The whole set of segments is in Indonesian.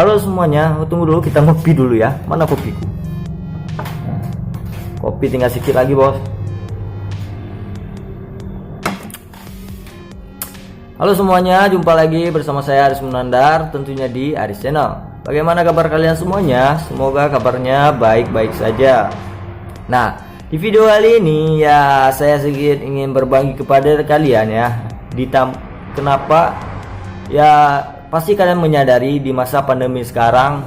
Halo semuanya, tunggu dulu, kita ngopi dulu ya. Mana kopiku? Kopi tinggal sedikit lagi, bos. Halo semuanya, jumpa lagi bersama saya Aris Munandar, tentunya di Aris Channel. Bagaimana kabar kalian semuanya? Semoga kabarnya baik-baik saja. Nah, di video kali ini ya saya sedikit ingin berbagi kepada kalian ya. Kenapa? Ya pasti kalian menyadari di masa pandemi sekarang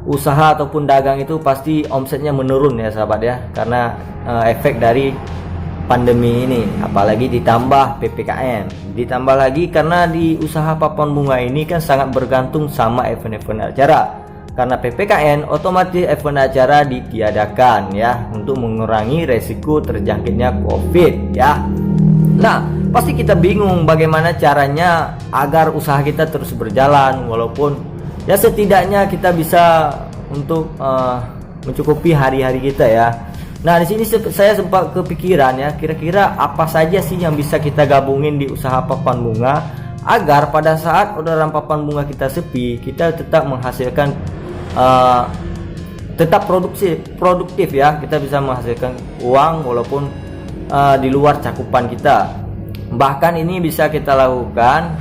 usaha ataupun dagang itu pasti omsetnya menurun ya sahabat ya, karena efek dari pandemi ini, apalagi ditambah PPKM, ditambah lagi karena di usaha papan bunga ini kan sangat bergantung sama event-event acara. Karena PPKM otomatis event acara ditiadakan ya, untuk mengurangi resiko terjangkitnya COVID ya. Nah, pasti kita bingung bagaimana caranya agar usaha kita terus berjalan, walaupun ya setidaknya kita bisa untuk mencukupi hari-hari kita ya. Nah, di sini saya sempat kepikiran ya, kira-kira apa saja sih yang bisa kita gabungin di usaha papan bunga agar pada saat orderan papan bunga kita sepi, kita tetap menghasilkan tetap produktif ya, kita bisa menghasilkan uang walaupun di luar cakupan kita. Bahkan ini bisa kita lakukan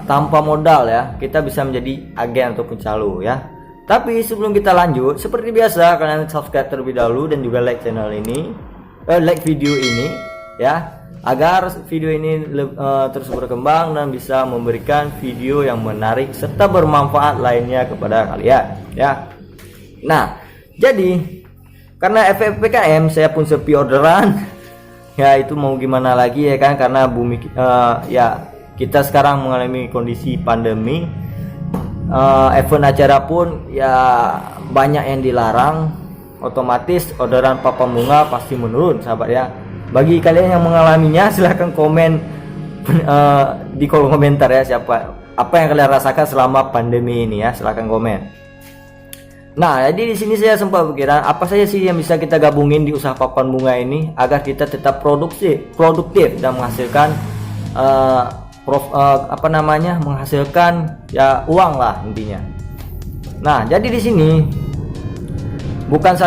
tanpa modal ya, kita bisa menjadi agen ataupun calo ya. Tapi sebelum kita lanjut, seperti biasa kalian subscribe terlebih dahulu dan juga like channel ini, like video ini ya, agar video ini terus berkembang dan bisa memberikan video yang menarik serta bermanfaat lainnya kepada kalian ya. Nah, jadi karena efek PPKM saya pun sepi orderan ya, itu mau gimana lagi ya kan, karena bumi ya kita sekarang mengalami kondisi pandemi. Event acara pun ya banyak yang dilarang, otomatis orderan papan bunga pasti menurun sahabat ya. Bagi kalian yang mengalaminya silahkan komen di kolom komentar ya, apa yang kalian rasakan selama pandemi ini ya, silahkan komen. Nah, jadi di sini saya sempat pikiran apa saja sih yang bisa kita gabungin di usaha papan bunga ini agar kita tetap produktif dan menghasilkan menghasilkan ya uang lah intinya. Nah, jadi di sini bukan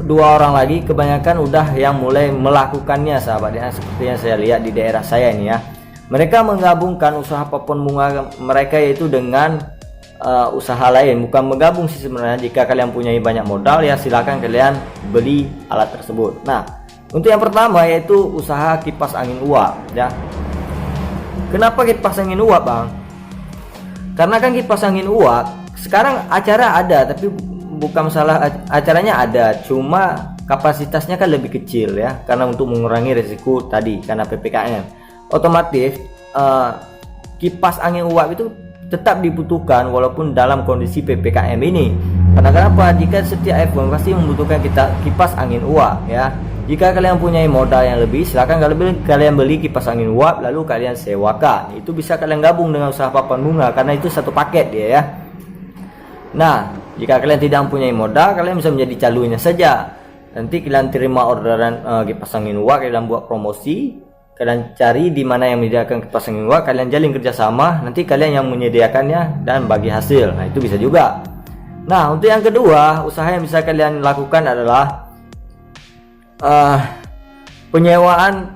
dua orang lagi, kebanyakan udah yang mulai melakukannya sahabat ya, seperti yang saya lihat di daerah saya ini ya. Mereka menggabungkan usaha papan bunga mereka yaitu dengan usaha lain, bukan menggabung sih sebenarnya. Jika kalian punya banyak modal ya silakan kalian beli alat tersebut. Nah, untuk yang pertama yaitu usaha kipas angin uap ya. Kenapa kipas angin uap, Bang? Karena kan kipas angin uap sekarang acara ada, tapi bukan masalah acaranya ada, cuma kapasitasnya kan lebih kecil ya, karena untuk mengurangi resiko tadi karena PPKM. Otomatis kipas angin uap itu tetap dibutuhkan walaupun dalam kondisi PPKM ini. Karena kenapa? Jika setiap event pasti membutuhkan kipas angin uap ya. Jika kalian punya modal yang lebih, silakan kalian beli kipas angin uap lalu kalian sewakan. Itu bisa kalian gabung dengan usaha papan bunga karena itu satu paket dia ya. Nah, jika kalian tidak mempunyai modal, kalian bisa menjadi calunya saja. Nanti kalian terima orderan kipas angin uap, kalian buat promosi, kalian cari di mana yang menyediakan kipas angin uap, kalian jalin kerjasama, nanti kalian yang menyediakannya dan bagi hasil. Nah, itu bisa juga. Nah, untuk yang kedua, usaha yang bisa kalian lakukan adalah penyewaan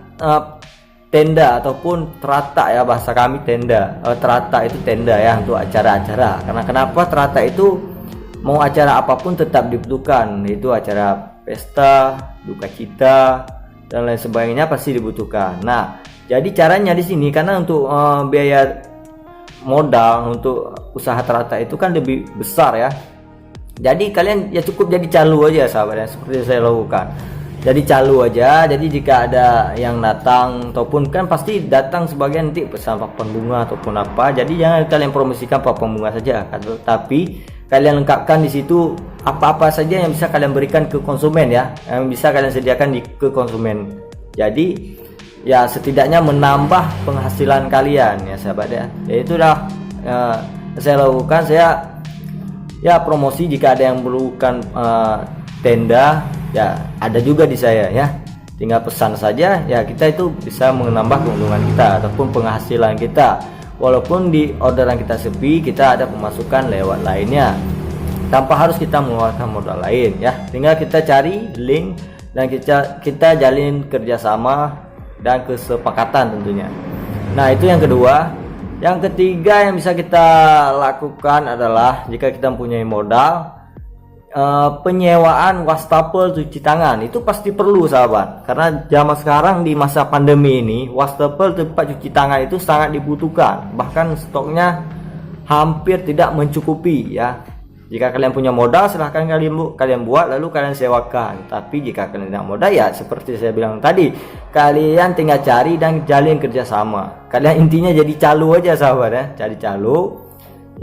tenda ataupun terata ya, bahasa kami tenda. Terata itu tenda ya untuk acara-acara. Karena kenapa? Terata itu mau acara apapun tetap dibutuhkan, yaitu acara pesta, duka cita dan lain sebagainya pasti dibutuhkan. Nah, jadi caranya di sini karena untuk biaya modal untuk usaha terata itu kan lebih besar ya. Jadi kalian ya cukup jadi calo aja sahabat ya, seperti saya lakukan. Jadi calo aja. Jadi jika ada yang datang ataupun kan pasti datang sebagian nanti pesan papan bunga ataupun apa. Jadi jangan kalian promosikan papan bunga saja, tapi kalian lengkapkan di situ apa-apa saja yang bisa kalian berikan ke konsumen ya, yang bisa kalian sediakan ke konsumen. Jadi ya setidaknya menambah penghasilan kalian ya sahabat ya. Yaitu dah saya lakukan, saya ya promosi jika ada yang memerlukan tenda ya ada juga di saya ya, tinggal pesan saja ya, kita itu bisa menambah keuntungan kita ataupun penghasilan kita. walaupun di orderan kita sepi, kita ada pemasukan lewat lainnya tanpa harus kita mengeluarkan modal lain ya. Tinggal kita cari link dan kita jalin kerjasama dan kesepakatan tentunya. Nah, itu yang kedua. Yang ketiga yang bisa kita lakukan adalah jika kita mempunyai modal, penyewaan wastafel cuci tangan itu pasti perlu sahabat, karena zaman sekarang di masa pandemi ini wastafel tempat cuci tangan itu sangat dibutuhkan, bahkan stoknya hampir tidak mencukupi ya. Jika kalian punya modal, silahkan kalian buat lalu kalian sewakan. Tapi jika kalian tidak modal, ya seperti saya bilang tadi, kalian tinggal cari dan jalin kerjasama. Kalian intinya jadi calo aja sahabat ya, cari calo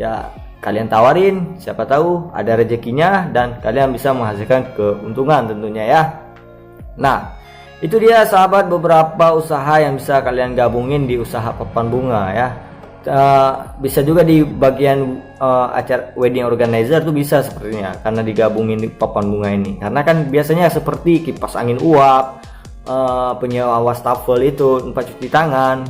ya, kalian tawarin, siapa tahu ada rezekinya dan kalian bisa menghasilkan keuntungan tentunya ya. Nah, itu dia sahabat beberapa usaha yang bisa kalian gabungin di usaha papan bunga ya. Bisa juga di bagian acara wedding organizer tuh bisa sepertinya, karena digabungin di papan bunga ini. Karena kan biasanya seperti kipas angin uap, penyewa wastafel itu, tempat cuci tangan,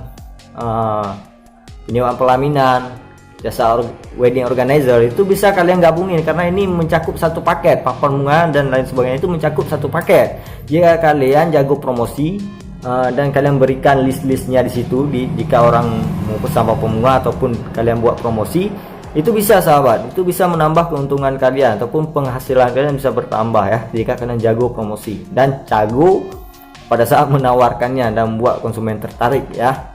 penyewaan pelaminan, jasa wedding organizer itu bisa kalian gabungin, karena ini mencakup satu paket. Papan bunga dan lain sebagainya itu mencakup satu paket. Jika kalian jago promosi dan kalian berikan list-listnya di situ, jika orang mau pesan papan bunga ataupun kalian buat promosi, itu bisa sahabat, itu bisa menambah keuntungan kalian ataupun penghasilan kalian bisa bertambah ya, jika kalian jago promosi dan jago pada saat menawarkannya dan membuat konsumen tertarik ya.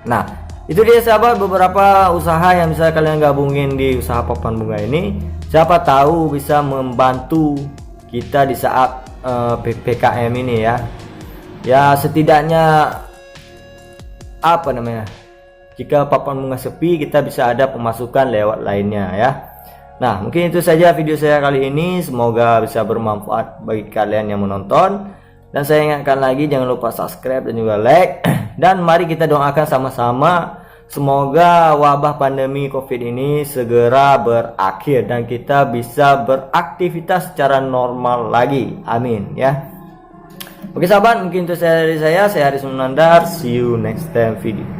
Nah, itu dia sahabat beberapa usaha yang bisa kalian gabungin di usaha papan bunga ini. Siapa tahu bisa membantu kita di saat PPKM ini ya. Ya setidaknya apa namanya, jika papan bunga sepi kita bisa ada pemasukan lewat lainnya ya. Nah, mungkin itu saja video saya kali ini, semoga bisa bermanfaat bagi kalian yang menonton. Dan saya ingatkan lagi, jangan lupa subscribe dan juga like. Dan mari kita doakan sama-sama, semoga wabah pandemi COVID ini segera berakhir dan kita bisa beraktivitas secara normal lagi. Amin ya. Oke sahabat, mungkin itu dari saya Haris Munandar. See you next time video.